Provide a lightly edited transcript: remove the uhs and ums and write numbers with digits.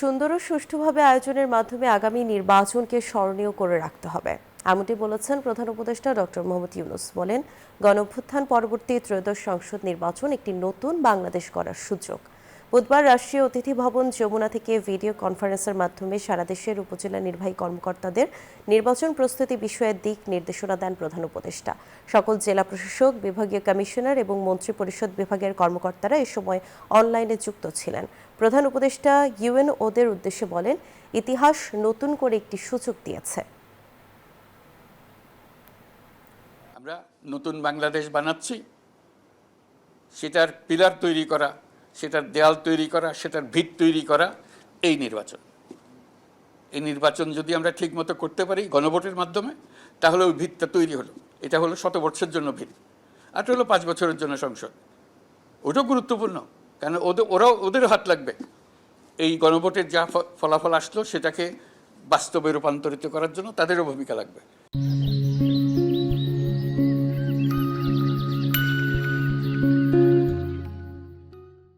সুন্দর ও সুষ্ঠুভাবে আয়োজনের মাধ্যমে আগামী নির্বাচনকে স্মরণীয় করে রাখতে হবে, এমনটি বলেছেন প্রধান উপদেষ্টা ডক্টর মোহাম্মদ ইউনূস। বলেন, গণঅভ্যুত্থান পরবর্তী ত্রয়োদশ সংসদ নির্বাচন একটি নতুন বাংলাদেশ গড়ার সুযোগ। বুধবার রাষ্ট্রীয় অতিথি ভবন যমুনা থেকে ভিডিও কনফারেন্সের মাধ্যমে সারা দেশের উপজেলা নির্বাহী কর্মকর্তাদের নির্বাচন প্রস্তুতি বিষয়ে দিক নির্দেশনা দেন প্রধান উপদেষ্টা। সকল জেলা প্রশাসক, বিভাগীয় কমিশনার এবং মন্ত্রিপরিষদ বিভাগের কর্মকর্তারা এ সময় অনলাইনে যুক্ত ছিলেন। প্রধান উপদেষ্টা ইউএনওদের উদ্দেশ্যে বলেন, ইতিহাস নতুন করে একটি সুযোগ দিয়েছে। আমরা নতুন বাংলাদেশ বানাচ্ছি, সেটার পিলার তৈরি করা, সেটার দেয়াল তৈরি করা, সেটার ভিত তৈরি করা এই নির্বাচন। এই নির্বাচন যদি আমরা ঠিকমতো করতে পারি গণভোটের মাধ্যমে, তাহলে ওই ভিতটা তৈরি হলো। এটা হলো 100 বছরের জন্য ভিত, আর হলো 5 বছরের জন্য সংসদ। ওটাও গুরুত্বপূর্ণ, কেন ওদেরও হাত লাগবে। এই গণভোটের যা ফলাফল আসলো সেটাকে বাস্তবে রূপান্তরিত করার জন্য তাদেরও ভূমিকা লাগবে।